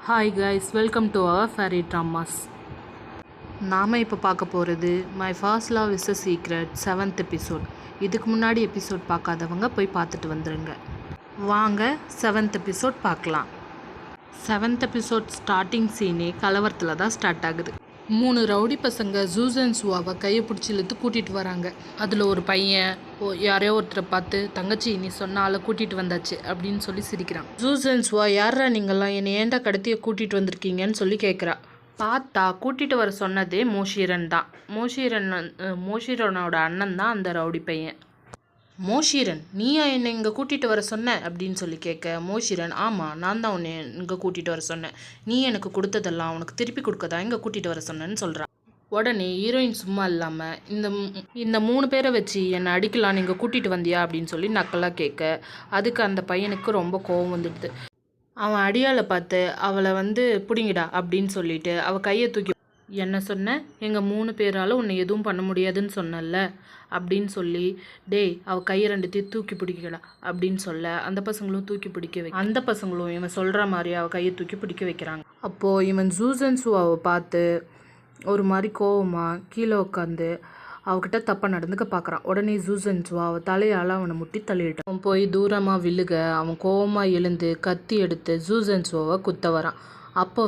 Hi guys, welcome to our fairy dramas. நாம் இப்போ பார்க்க போகிறது my first love is a secret 7th episode. இதுக்கு முன்னாடி எபிசோட் பார்க்காதவங்க போய் பார்த்துட்டு வந்துடுங்க. வாங்க 7th எபிசோட் பார்க்கலாம். 7th எபிசோட் ஸ்டார்டிங் சீனே கலவரத்தில் தான் ஸ்டார்ட் ஆகுது. 3 ரவுடி பசங்க ஜூசன் சுவாவை கையை பிடிச்சி இழுத்து கூட்டிகிட்டு வராங்க. அதில் ஒரு பையன் யாரையோ ஒருத்தரை பார்த்து தங்கச்சி நீ சொன்ன ஆளை கூட்டிகிட்டு வந்தாச்சு அப்படின்னு சொல்லி சிரிக்கிறான். ஜூசன் சுவா யாரா நீங்கள்லாம் என்னை ஏன்டா கடத்தியை கூட்டிகிட்டு வந்திருக்கீங்கன்னு சொல்லி கேட்குறா. பார்த்தா கூட்டிகிட்டு வர சொன்னதே மோஷிரன் தான். மோஷிரனோட அண்ணன் தான் அந்த ரவுடி பையன். மோஷிரன் நீயா என்னை இங்கே கூட்டிகிட்டு வர சொன்ன அப்படின்னு சொல்லி கேட்க, மோஷிரன் ஆமாம் நான் தான் உன்னை இங்கே கூட்டிகிட்டு வர சொன்னேன், நீ எனக்கு கொடுத்ததெல்லாம் உனக்கு திருப்பி கொடுக்கதான் இங்கே கூட்டிகிட்டு வர சொன்னேன்னு சொல்கிறான். உடனே ஹீரோயின் சும்மா இல்லாமல் இந்த 3 பேரை வச்சு என்னை அடிக்கலாம் நீங்கள் கூட்டிகிட்டு வந்தியா அப்படின்னு சொல்லி நக்கலாக கேட்க, அதுக்கு அந்த பையனுக்கு ரொம்ப கோவம் வந்துடுது. அவன் அடியாளை பார்த்து அவளை பிடிங்கிடா அப்படின்னு சொல்லிட்டு அவள் கையை தூக்கி என்ன சொன்ன, எங்கள் 3 பேரால் உன்னை எதுவும் பண்ண முடியாதுன்னு சொன்னல அப்படின்னு சொல்லி, டேய் அவள் கையை 2த்தையும் தூக்கி பிடிக்கடா அப்படின்னு சொல்ல, அந்த பசங்களும் தூக்கி பிடிக்க அந்த பசங்களும் இவன் சொல்கிற மாதிரி அவள் கையை தூக்கி பிடிக்க வைக்கிறாங்க. அப்போது இவன் ஜூசன் சுவாவை பார்த்து ஒரு மாதிரி கோவமாக கீழே உட்காந்து அவகிட்ட தப்பாக நடந்துக்க பார்க்குறான். உடனே ஜூசன் சுவா அவள் தலையால் அவனை முட்டி தள்ளிட்டான். அவன் போய் தூரமாக விழுக அவன் கோவமாக எழுந்து கத்தி எடுத்து ஜூசன் சுவாவை குத்த வரான். அப்போ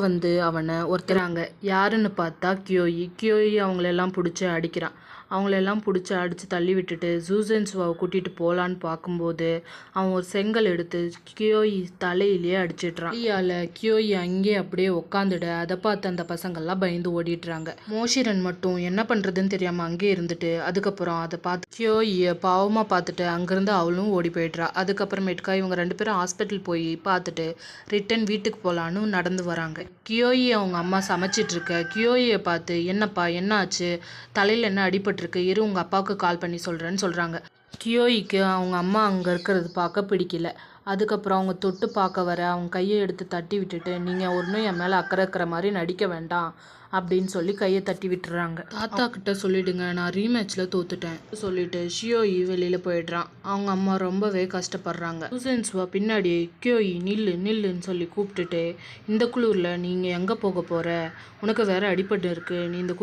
அவனை ஒருத்தராங்க யாருன்னு பார்த்தா கியோயி அவங்களெல்லாம் பிடிச்சி அடிக்கிறான். அவங்களெல்லாம் பிடிச்சி அடித்து தள்ளி விட்டுட்டு ஜூசன் சுவாவை கூட்டிகிட்டு போகலான்னு பார்க்கும்போது அவன் ஒரு செங்கல் எடுத்து கியோயி தலையிலேயே அடிச்சிட்றான். கையால் கியோயி அங்கேயே அப்படியே உட்காந்துட அதை பார்த்து அந்த பசங்கள்லாம் பயந்து ஓடிடுறாங்க. மோஷிரன் மட்டும் என்ன பண்ணுறதுன்னு தெரியாமல் அங்கேயே இருந்துட்டு அதுக்கப்புறம் அதை பார்த்து கியோயை பாவமாக பார்த்துட்டு அங்கேருந்து அவளும் ஓடி போயிடுறா. அதுக்கப்புறமேட்டுக்கா இவங்க 2 பேரும் ஹாஸ்பிட்டல் போய் பார்த்துட்டு ரிட்டன் வீட்டுக்கு போகலான்னு நடந்து வராங்க. கியோயி அவங்க அம்மா சமைச்சிட்ருக்க கியோயை பார்த்து என்னப்பா என்ன ஆச்சு, தலையில் என்ன அடிபட்டிருக்கு, இரு உங்கள் அப்பாவுக்கு கால் பண்ணி சொல்கிறேன்னு சொல்கிறாங்க. கியோயிக்கு அவங்க அம்மா அங்கே இருக்கிறது பார்க்க பிடிக்கல. அதுக்கப்புறம் அவங்க தொட்டு பார்க்க வர அவங்க கையை எடுத்து தட்டி விட்டுட்டு, நீங்கள் ஒன்றும் என் மேலே அக்கறை இருக்கிற மாதிரி நடிக்க வேண்டாம் அப்படின்னு சொல்லி கையை தட்டி விட்டுறாங்க. தாத்தா கிட்ட சொல்லிடுங்க நான் ரீமேட்சில் தோத்துட்டேன் சொல்லிட்டு ஷியோயி வெளியில் போயிடுறான். அவங்க அம்மா ரொம்பவே கஷ்டப்படுறாங்க. ஜூசன்ஸ்வா பின்னாடி கியோயி நில்லுன்னு சொல்லி கூப்பிட்டுட்டு, இந்த குளிரில் நீங்கள் எங்கே போக போகிற, உனக்கு வேற அடிபட்டு இருக்குது, நீ இந்த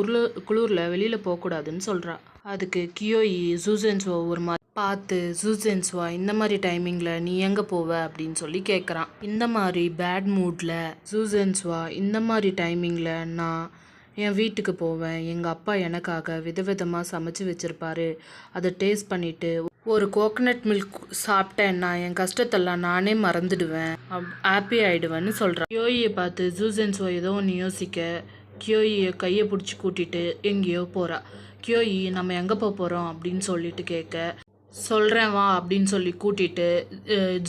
குளிரில் வெளியில் போகக்கூடாதுன்னு சொல்கிறா. அதுக்கு கியோயி ஜூசன்ஸ்வா ஒரு மாதிரி பார்த்து, ஜூசன்ஸ்வா இந்த மாதிரி டைமிங்கில் நீ எங்கே போவ அப்படின்னு சொல்லி கேட்குறான். இந்த மாதிரி பேட் மூடில் ஜூசன்ஸ்வா இந்த மாதிரி டைமிங்கில் நான் என் வீட்டுக்கு போவேன், எங்கள் அப்பா எனக்காக விதவிதமாக சமைச்சு வச்சுருப்பாரு, அதை டேஸ்ட் பண்ணிவிட்டு ஒரு கோகனட் மில்க் சாப்பிட்டேன்னா என் கஷ்டத்தெல்லாம் நானே மறந்துடுவேன், ஹாப்பி ஆகிடுவேன்னு சொல்கிறேன். கியோயை பார்த்து ஜூசன்ஸ்வா ஏதோ ஒன்று யோசிக்க கியோயை கையை பிடிச்சி கூட்டிகிட்டு எங்கேயோ போகிறா. கியோயி நம்ம எங்கே போகிறோம் அப்படின்னு சொல்லிட்டு கேட்க, சொல்கிறேன் வா அப்படின்னு சொல்லி கூட்டிகிட்டு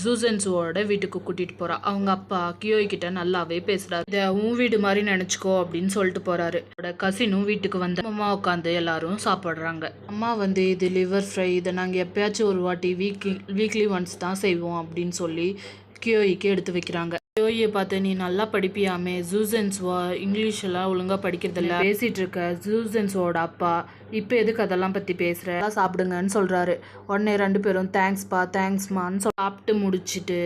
ஜூசன்ஸுவோட வீட்டுக்கு கூட்டிகிட்டு போகிறா. அவங்க அப்பா கியோய்கிட்ட நல்லாவே பேசுகிறாரு. இதை உன் வீடு மாதிரி நினச்சிக்கோ அப்படின்னு சொல்லிட்டு போகிறாரு. அவரோட கசினும் வீட்டுக்கு அம்மா உட்காந்து எல்லாரும் சாப்பிட்றாங்க. அம்மா இது லிவர் ஃப்ரை, இதை நாங்கள் எப்பயாச்சும் ஒரு வாட்டி வீக்லி ஒன்ஸ் தான் செய்வோம் அப்படின்னு சொல்லி கியோய்க்கு எடுத்து வைக்கிறாங்க. கியோயை பார்த்து நீ நல்லா படிப்பியாமே, ஜூசன்ஸ்வா இங்கிலீஷெல்லாம் ஒழுங்காக படிக்கிறதில்ல பேசிகிட்டு இருக்க. ஜூசன்ஸ்வோட அப்பா இப்போ எதுக்கு அதெல்லாம் பற்றி பேசுகிற, சாப்பிடுங்கன்னு சொல்கிறாரு. உடனே 2 பேரும் தேங்க்ஸ்மான்னு சாப்பிட்டு முடிச்சுட்டு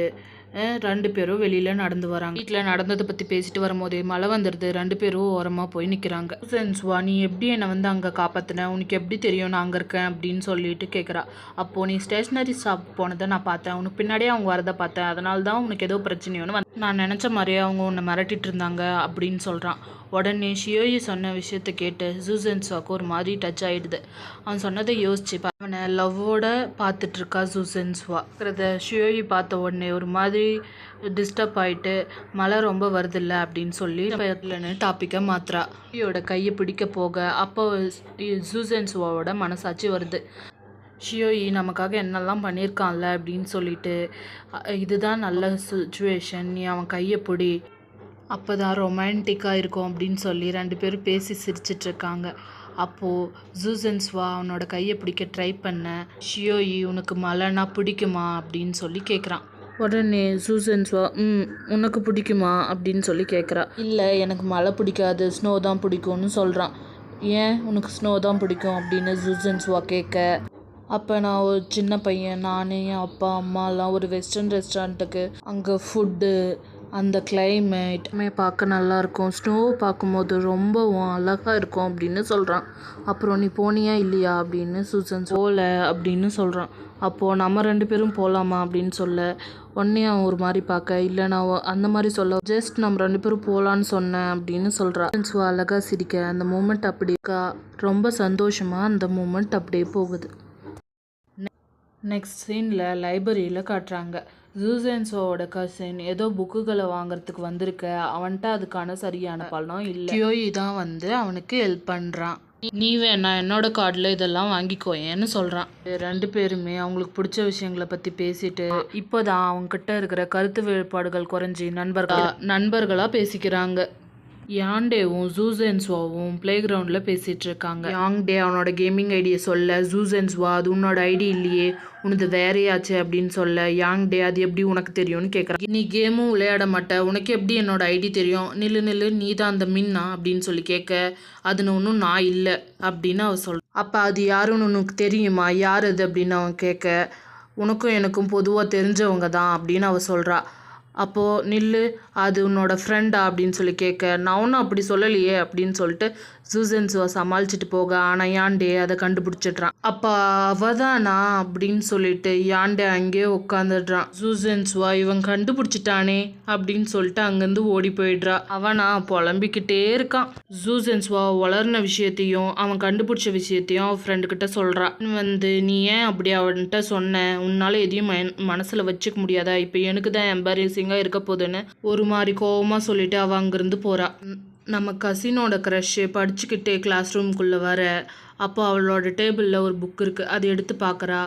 2 பேரும் வெளியில் நடந்து வராங்க. வீட்டில் நடந்ததை பற்றி பேசிட்டு வரும்போதே மழை வந்துடுது. 2 பேரும் ஓரமாக போய் நிற்கிறாங்க. ஜூசன்ஸ்வா நீ எப்படி என்னை அங்கே காப்பாற்றின, உனக்கு எப்படி தெரியும் நான் அங்கே இருக்கேன் அப்படின்னு சொல்லிட்டு கேட்குறா. அப்போது நீ ஸ்டேஷ்னரி ஷாப் போனதை நான் பார்த்தேன், உனக்கு பின்னாடியே அவங்க வரதை பார்த்தேன், அதனால தான் உனக்கு ஏதோ பிரச்சனையோன்னு நான் நினச்ச மாதிரியே அவங்க உன்னை மிரட்டிட்டு இருந்தாங்க அப்படின்னு சொல்கிறான். உடனே ஷியோயி சொன்ன விஷயத்தை கேட்டு ஜூசன்ஸ்வாக்கு ஒரு மாதிரி டச் ஆகிடுது. அவன் சொன்னதை யோசிச்சு அவனை லவ்வோட பார்த்துட்ருக்கா ஜூசன்ஸ்வா. ஷியோயி பார்த்த உடனே ஒரு மாதிரி டிஸ்டர்ப் ஆகிட்டு, மழை ரொம்ப வருதில்ல அப்படின்னு சொல்லி டாப்பிக்கை மாத்திரா. ஷியோட கையை பிடிக்க போக அப்போ ஜூசன்ஸ்வாவோட மனசாட்சி வருது. ஷியோயி நமக்காக என்னெல்லாம் பண்ணியிருக்கான்ல அப்படின்னு சொல்லிட்டு, இதுதான் நல்ல சுச்சுவேஷன், நீ அவன் கையை பிடி, அப்போ தான் ரொமான்டிக்காக இருக்கும் அப்படின்னு சொல்லி 2 பேரும் பேசி சிரிச்சிட்ருக்காங்க. அப்போது ஜூசன்ஸ்வா அவனோட கையை பிடிக்க ட்ரை பண்ண, ஷியோயி உனக்கு மழைனா பிடிக்குமா அப்படின்னு சொல்லி கேட்குறான். உடனே ஜூசன்ஸ்வா உனக்கு பிடிக்குமா அப்படின்னு சொல்லி கேட்குறா. இல்லை எனக்கு மழை பிடிக்காது, ஸ்னோ தான் பிடிக்கும்னு சொல்கிறான். ஏன் உனக்கு ஸ்னோ தான் பிடிக்கும் அப்படின்னு ஜூசன்ஸ்வா கேட்க, அப்போ நான் ஒரு சின்ன பையன், நான் என் அப்பா அம்மாலாம் ஒரு வெஸ்டர்ன் ரெஸ்டாரண்ட்டுக்கு அங்கே ஃபுட்டு அந்த கிளைமேட்டுமே பார்க்க நல்லாயிருக்கும். ஸ்னோ பார்க்கும்போது ரொம்பவும் அழகாக இருக்கும் அப்படின்னு சொல்கிறான். அப்புறம் நீ போனியா இல்லையா அப்படின்னு சூசன் போகல அப்படின்னு சொல்கிறான். அப்போது நம்ம 2 பேரும் போகலாமா அப்படின்னு சொல்ல உடனே அவன் ஒரு மாதிரி பார்க்க, இல்லை நான் அந்த மாதிரி சொல்ல, ஜஸ்ட் நம்ம 2 பேரும் போகலான்னு சொன்னேன் அப்படின்னு சொல்கிறான். சூசன் அழகாக சிரிக்க அந்த மூமெண்ட் அப்படி இருக்கா, ரொம்ப சந்தோஷமாக அந்த மூமெண்ட் அப்படியே போகுது. நெக்ஸ்ட் சீனில் லைப்ரரியில் காட்டுறாங்க. ஜூசன்ஸோட கசின் ஏதோ புக்குகளை வாங்குறதுக்கு வந்திருக்க, அவன்கிட்ட அதுக்கான சரியான பணம் இல்லை. கியோயி தான் வந்து அவனுக்கு ஹெல்ப் பண்ணுறான். நீ வேணா என்னோட கார்டில் இதெல்லாம் வாங்கிக்கோயேன்னு சொல்கிறான். 2 பேருமே அவங்களுக்கு பிடிச்ச விஷயங்களை பற்றி பேசிட்டு இப்போதான் அவங்ககிட்ட இருக்கிற கருத்து வேறுபாடுகள் குறைஞ்சி நண்பர்களாக பேசிக்கிறாங்க. யாண்டேவும் ஜூசென்ஸ்வாவும் பிளே கிரவுண்டில் பேசிகிட்டு இருக்காங்க. யாங்டே அவனோட கேமிங் ஐடியை சொல்ல, ஜூசென்ஸ்வா அது உன்னோட ஐடி இல்லையே, உனது வேறையாச்சு அப்படின்னு சொல்ல, யாங்டே அது எப்படி உனக்கு தெரியும்னு கேட்குறான். நீ கேமும் விளையாட மாட்ட, உனக்கு எப்படி என்னோட ஐடி தெரியும், நில்லு நீ தான் அந்த மின்னா அப்படின்னு சொல்லி கேட்க, அதுன்னு ஒன்றும் நான் இல்லை அப்படின்னு அவன் சொல்கிறான். அப்போ அது யாருன்னு உனக்கு தெரியுமா, யார் அது அப்படின்னு அவன் கேட்க, உனக்கும் எனக்கும் பொதுவாக தெரிஞ்சவங்க தான் அப்படின்னு அவள் சொல்கிறா. அப்போது நில்லு, அது உன்னோட ஃப்ரெண்டா அப்படின்னு சொல்லி கேட்க, நான் ஒன்றும் அப்படி சொல்லலையே அப்படின்னு சொல்லிட்டு ஜூசென்ஸுவா சமாளிச்சுட்டு போக, ஆனால் யாண்டே அதை கண்டுபிடிச்சிட்றான். அப்போ அவதானா அப்படின்னு சொல்லிட்டு யாண்டே அங்கேயே உட்காந்துடுறான். ஜூசென்ஸுவா இவன் கண்டுபிடிச்சிட்டானே அப்படின்னு சொல்லிட்டு அங்கேருந்து ஓடி போயிடுறா. அவனா புலம்பிக்கிட்டே இருக்கான். ஜூசென்ஸுவா வளர்ன விஷயத்தையும் அவன் கண்டுபிடிச்ச விஷயத்தையும் அவன் ஃப்ரெண்டுக்கிட்ட சொல்கிறான். வந்து நீ ஏன் அப்படி அவன்கிட்ட சொன்ன, உன்னால் எதையும் மனசில் வச்சுக்க முடியாதா, இப்போ எனக்கு தான் எம்பாரசிங்காக இருக்க போதுன்னு ஒரு மாதிரி கோவமாக சொல்லிட்டு அவள் அங்கேருந்து போகிறா. நம்ம கசினோட க்ரஷ்ஷு படிச்சுக்கிட்டே கிளாஸ் ரூம்குள்ளே வர, அப்போ அவளோட டேபிளில் ஒரு புக் இருக்குது, அதை எடுத்து பார்க்குறா.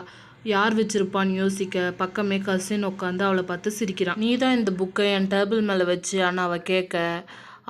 யார் வச்சுருப்பான்னு யோசிக்க பக்கமே கசின் உட்காந்து அவளை பார்த்து சிரிக்கிறான். நீ தான் இந்த புக்கை என் டேபிள் மேலே வச்சு, ஆனால் அவள் கேட்க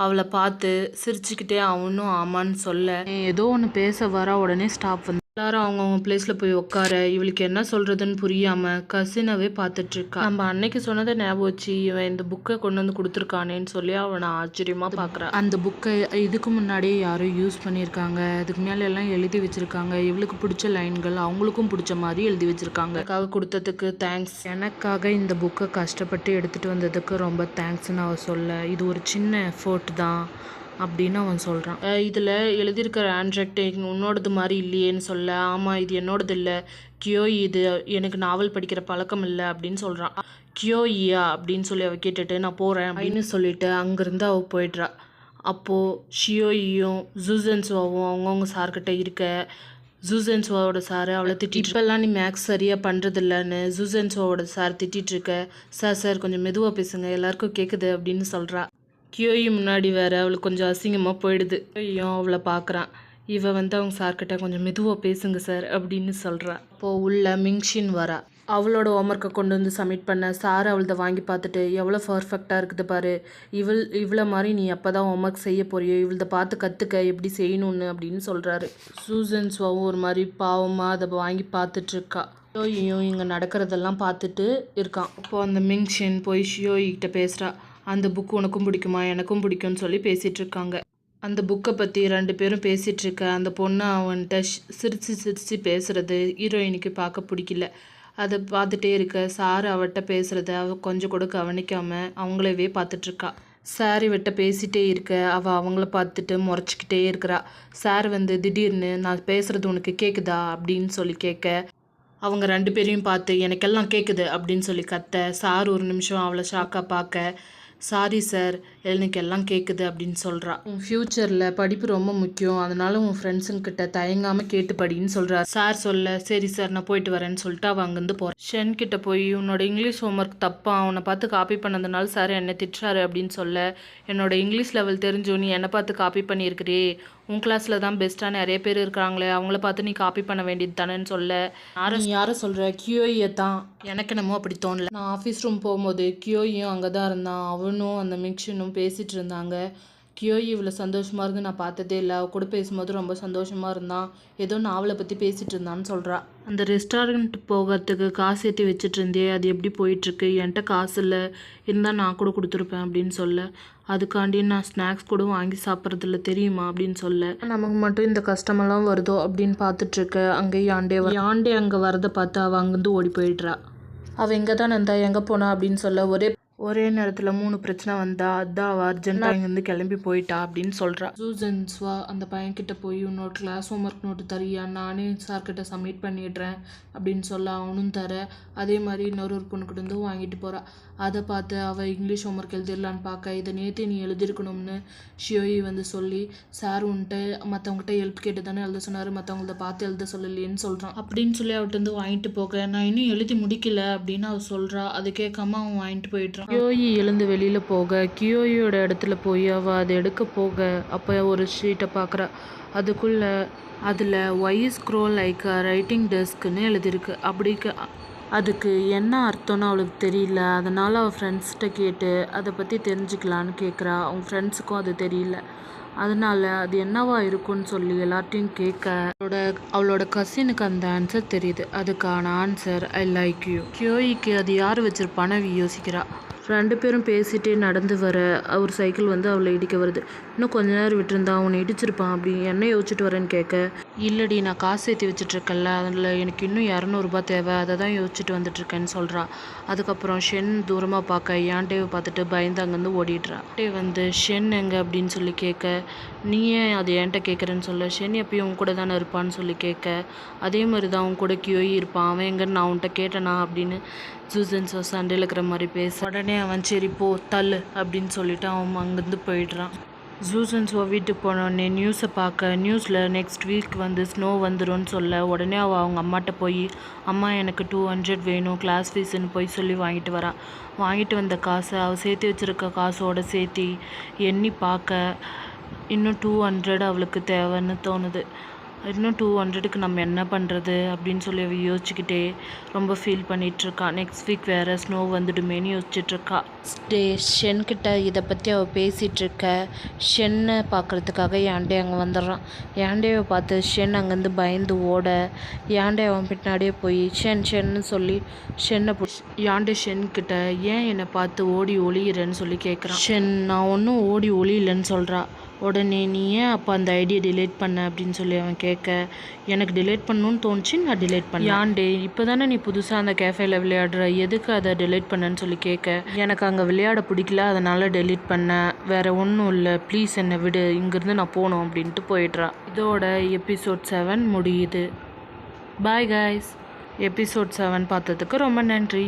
அவளை பார்த்து சிரிச்சுக்கிட்டே அவனும் ஆமான்னு சொல்ல, ஏதோ ஒன்று பேச வர உடனே ஸ்டாப் வந்து எல்லாரும் அவங்கவுங்க பிளேஸில் போய் உட்கார, இவளுக்கு என்ன சொல்கிறதுன்னு புரியாமல் கசினவே பார்த்துட்ருக்கா. நம்ம அன்னைக்கு சொன்னதை ஞாபகம் வச்சு இவன் இந்த புக்கை கொண்டு வந்து கொடுத்துருக்கானேன்னு சொல்லி அவனை ஆச்சரியமாக பார்க்குறான். அந்த புக்கை இதுக்கு முன்னாடியே யாரும் யூஸ் பண்ணியிருக்காங்க, அதுக்கு மேலே எல்லாம் எழுதி வச்சுருக்காங்க. இவளுக்கு பிடிச்ச லைன்கள் அவங்களுக்கும் பிடிச்ச மாதிரி எழுதி வச்சுருக்காங்க. அதுக்காக கொடுத்ததுக்கு தேங்க்ஸ், எனக்காக இந்த புக்கை கஷ்டப்பட்டு எடுத்துகிட்டு வந்ததுக்கு ரொம்ப தேங்க்ஸ்ன்னு அவள் சொல்ல, இது ஒரு சின்ன எஃபோர்ட் தான் அப்படின்னு அவன் சொல்கிறான். இதில் எழுதியிருக்கிற ஹேண்ட் ரைட்டிங் உன்னோடது மாதிரி இல்லையேன்னு சொல்ல, ஆமாம் இது என்னோடது இல்லை கியோயி, இது எனக்கு நாவல் படிக்கிற பழக்கம் இல்லை அப்படின்னு சொல்கிறான். கியோயியா அப்படின்னு சொல்லி அவள் கேட்டுட்டு நான் போகிறேன் அப்படின்னு சொல்லிட்டு அங்கேருந்து அவள் போயிடுறா. அப்போது ஷியோயும் ஜூசென்ஸ்வாவும் அவங்கவுங்க சார்கிட்ட இருக்க, ஜூசென்ஸ்வாவோட சார் அவளை திட்டிட்டு, இப்போல்லாம் நீ மேக்ஸ் சரியாக பண்ணுறதில்லன்னு ஜூசென்ஸ்வாவோட சார் திட்டிகிட்ருக்க, சார் கொஞ்சம் மெதுவாக பேசுங்க எல்லாருக்கும் கேட்குது அப்படின்னு சொல்கிறா. கியோயி முன்னாடி வேறு அவளுக்கு கொஞ்சம் அசிங்கமாக போயிடுது. கியோயும் அவளை பார்க்குறான். இவ வந்து அவங்க சார்கிட்ட கொஞ்சம் மெதுவாக பேசுங்க சார் அப்படின்னு சொல்கிறா. அப்போது உள்ள மிங்ஷின் வரா. அவளோட ஹோம்ஒர்க்கை கொண்டு வந்து சப்மிட் பண்ண, சார் அவளதை வாங்கி பார்த்துட்டு எவ்வளோ பர்ஃபெக்டாக இருக்குது பாரு, இவ்வளோ மாதிரி நீ அப்போ தான் ஹோம்ஒர்க் செய்ய போறியோ, இவளதை பார்த்து கற்றுக்க எப்படி செய்யணுன்னு அப்படின்னு சொல்கிறாரு. சூசன்ஸ்வாவும் ஒரு மாதிரி பாவமாக அதை வாங்கி பார்த்துட்ருக்கா. ஷியோயும் இங்கே நடக்கிறதெல்லாம் பார்த்துட்டு இருக்கான். அப்போது அந்த மிங்ஷின் போய் ஷியோயிக்கிட்ட பேசுகிறா. அந்த புக்கு உனக்கும் பிடிக்குமா, எனக்கும் பிடிக்கும்னு சொல்லி பேசிகிட்டு இருக்காங்க. அந்த புக்கை பற்றி 2 பேரும் பேசிகிட்ருக்க, அந்த பொண்ணு அவன்கிட்ட சிரித்து பேசுகிறது ஹீரோயினுக்கு பார்க்க பிடிக்கல. அதை பார்த்துட்டே இருக்க, சார் அவட்ட பேசுகிறத அவள் கொஞ்சம் கூட கவனிக்காமல் அவங்களவே பார்த்துட்ருக்கா. சார் இவட்ட பேசிகிட்டே இருக்க, அவள் அவங்கள பார்த்துட்டு முறைச்சிக்கிட்டே இருக்கிறா. சார் வந்து திடீர்னு நான் பேசுகிறது உனக்கு கேட்குதா அப்படின்னு சொல்லி கேட்க, அவங்க 2 பேரையும் பார்த்து எனக்கெல்லாம் கேட்குது அப்படின்னு சொல்லி கத்த, சார் ஒரு நிமிஷம் அவளை ஷாக்காக பார்க்க, சாரி சார் எனக்கு எல்லாம் கேட்குது அப்படின்னு சொல்கிறா. உன் ஃப்யூச்சரில் படிப்பு ரொம்ப முக்கியம், அதனால உன் ஃப்ரெண்ட்ஸுங்கிட்ட தயங்காமல் கேட்டு படின்னு சொல்கிறார். சார் சொல்ல, சரி சார் நான் போயிட்டு வரேன்னு சொல்லிட்டு அவள் அங்கேருந்து போகிறான். ஷென் கிட்ட போய் உன்னோட இங்கிலீஷ் ஹோம்ஒர்க் தப்பா, அவனை பார்த்து காப்பி பண்ணதுனால சார் என்னை திட்டுறாரு அப்படின்னு சொல்ல, என்னோட இங்கிலீஷ் லெவல் தெரிஞ்சு நீ என்னை பார்த்து காப்பி பண்ணியிருக்கிறே, உன் கிளாஸில் தான் பெஸ்ட்டாக நிறைய பேர் இருக்கிறாங்களே, அவங்கள பார்த்து நீ காப்பி பண்ண வேண்டியது தானேன்னு சொல்ல, யாரை சொல்கிற, கியோயை தான், எனக்கு என்னமோ அப்படி தோணல. நான் ஆஃபீஸ் ரூம் போகும்போது கியோயும் அங்கே தான் இருந்தான், அவனும் அந்த மிக்ஷனும் பேசிகிட்டு இருந்தாங்க. கியோயி இவ்வளோ சந்தோஷமாக இருந்து நான் பார்த்ததே இல்லை, அவள் கூட பேசும்போது ரொம்ப சந்தோஷமாக இருந்தான், ஏதோ நாவலை பற்றி பேசிகிட்டு இருந்தான்னு சொல்கிறா. அந்த ரெஸ்டாரண்ட் போகிறதுக்கு காசு ஏற்றி வச்சுட்டு இருந்தே, அது எப்படி போயிட்டுருக்கு, என்கிட்ட காசு இல்லை, இருந்தால் நான் கூட கொடுத்துருப்பேன் அப்படின்னு சொல்ல, அதுக்காண்டி நான் ஸ்நாக்ஸ் கூட வாங்கி சாப்பிட்றதில்ல தெரியுமா அப்படின்னு சொல்ல, நமக்கு மட்டும் இந்த கஷ்டமெல்லாம் வருதோ அப்படின்னு பார்த்துட்ருக்க, அங்கே யாண்டே அங்கே வரதை பார்த்து அவள் அங்கேருந்து ஓடி போயிடுறா. அவள் எங்கே தான் இருந்தா, எங்கே போனா அப்படின்னு சொல்ல, ஒரே ஒரே நேரத்தில் 3 பிரச்சனை வந்தா அதான் அவள் அர்ஜென்ட்டாக இங்கேருந்து கிளம்பி போயிட்டா அப்படின்னு சொல்கிறா. சூசன் ஸ்வா அந்த பையன்கிட்ட போய் உன்னோட கிளாஸ் ஹோம்ஒர்க் நோட்டு தரியா, நானே சார்கிட்ட சப்மிட் பண்ணிடுறேன் அப்படின்னு சொல்ல அவனும் தர. அதே மாதிரி இன்னொரு பொண்ணுக்கிட்ட வந்து வாங்கிட்டு போகிறா. அதை பார்த்து அவள் இங்கிலீஷ் ஹோம்ஒர்க் எழுதிடலான்னு பார்க்க, இதை நேற்று நீ எழுதிருக்கணும்னு ஷியோயி வந்து சொல்லி, சார் உன்ட்ட மற்றவங்ககிட்ட ஹெல்ப் கேட்டு தானே எழுத சொன்னார், மற்றவங்கள பார்த்து எழுத சொல்லலையேன்னு சொல்கிறான். அப்படின்னு சொல்லி அவட்ட வந்து வாங்கிட்டு போக, நான் இன்னும் எழுதி முடிக்கல அப்படின்னு அவள் சொல்கிறா. அது கேட்காம அவன் வாங்கிட்டு போயிடுறான். கியோயி எழுந்து வெளியில் போக, கியோயோட இடத்துல போய் அவள் அதை எடுக்க போக, அப்போ ஒரு ஷீட்டை பார்க்குறா. அதுக்குள்ளே அதில் ஒய் ஸ்க்ரோ லைக் ரைட்டிங் டெஸ்க்குன்னு எழுதியிருக்கு. அதுக்கு என்ன அர்த்தம்னு அவளுக்கு தெரியல. அதனால் அவள் ஃப்ரெண்ட்ஸ்கிட்ட கேட்டு அதை பற்றி தெரிஞ்சுக்கலான்னு கேட்குறா. அவங்க ஃப்ரெண்ட்ஸுக்கும் அது தெரியல. அதனால் அது என்னவா இருக்குன்னு சொல்லி எல்லார்ட்டையும் கேட்க, அவளோட கசினுக்கு அந்த ஆன்சர் தெரியுது. அதுக்கான ஆன்சர் ஐ லைக் யூ. கியோயிக்கு அது யார் வச்சிருப்பான்னு யோசிக்கிறா. 2 பேரும் பேசிகிட்டே நடந்து வர ஒரு சைக்கிள் வந்து அவளை இடிக்க வருது. இன்னும் கொஞ்ச நேரம் விட்டுருந்தா அவனை இடிச்சிருப்பான். அப்படி என்ன யோசிச்சுட்டு வரேன்னு கேட்க, இல்லடி நான் காசு சேர்த்து வச்சுட்ருக்கேன்ல, அதில் எனக்கு இன்னும் 200 ரூபாய் தேவை, அதை தான் யோசிச்சுட்டு வந்துட்டுருக்கேன்னு சொல்கிறா. அதுக்கப்புறம் ஷென் தூரமாக பார்க்க யான்டேவை பார்த்துட்டு பயந்து அங்கேருந்து ஓடிடுறா. வந்து ஷென் எங்கே அப்படின்னு சொல்லி கேட்க, நீ ஏன் அது என்கிட்ட கேட்குறேன்னு சொல்ல, ஷென் எப்பயும் உன் கூட தானே இருப்பான்னு சொல்லி கேட்க, அதே மாதிரி தான் அவன் கூட கியோயி இருப்பான், அவன் எங்கன்னு நான் உன்கிட்ட கேட்டேனா அப்படின்னு சூசன் ஸ்வா சண்டையில் இருக்கிற மாதிரி பேச, உடனே அவன் சரி போ தள்ளு அப்படின்னு சொல்லிட்டு அவன் அங்கேருந்து போயிடுறான். சூசன் ஸ்வா வீட்டுக்கு போனோடனே நியூஸை பார்க்க, நியூஸில் நெக்ஸ்ட் வீக் வந்து ஸ்னோ வந்துடும்னு சொல்ல, உடனே அவங்க அம்மாட்ட போய் அம்மா எனக்கு 200 வேணும் கிளாஸ் ஃபீஸுன்னு போய் சொல்லி வாங்கிட்டு வரா. வாங்கிட்டு வந்த காசை அவள் சேர்த்து வச்சுருக்க காசோடு சேர்த்து எண்ணி பார்க்க, இன்னும் 200 அவளுக்கு தேவைன்னு தோணுது. இன்னும் 200க்கு நம்ம என்ன பண்ணுறது அப்படின்னு சொல்லி அவள் யோசிச்சுக்கிட்டே ரொம்ப ஃபீல் பண்ணிகிட்ருக்கா. நெக்ஸ்ட் வீக் வேறு ஸ்னோ வந்துடுமேன்னு யோசிச்சுட்ருக்கா. ஷென்கிட்ட இதை பற்றி அவள் பேசிகிட்ருக்க, ஷென்னை பார்க்குறதுக்காக யாண்டே அங்கே வந்துடுறான். யாண்டேவை பார்த்து ஷென் அங்கேருந்து பயந்து ஓட, யாண்டே அவன் பின்னாடியே போய் ஷென்னு சொல்லி ஷென்னை யாண்டே ஷென்கிட்ட ஏன் என்னை பார்த்து ஓடி ஒளியிறேன்னு சொல்லி கேட்குறான். ஷென் நான் ஒன்றும் ஓடி ஒளியில்லைன்னு சொல்கிறா. உடனே நீ ஏன் அப்போ அந்த ஐடியா டிலீட் பண்ண அப்படின்னு சொல்லி அவன் கேட்க, எனக்கு டிலீட் பண்ணணும்னு தோணுச்சு, நான் டிலீட் பண்ணேன். யாண்டே இப்போ தானே நீ புதுசாக அந்த கேஃபேல விளையாடுற, எதுக்கு அதை டிலீட் பண்ணேன்னு சொல்லி கேட்க, எனக்கு அங்கே விளையாட பிடிக்கல அதனால் டிலீட் பண்ணேன், வேறு ஒன்றும் இல்லை, ப்ளீஸ் என்னை விடு, இங்கேருந்து நான் போகணும் அப்படின்ட்டு போயிடுறா. இதோட எபிசோட் 7 முடியுது. Bye guys. எபிசோட் 7 பார்த்ததுக்கு ரொம்ப நன்றி.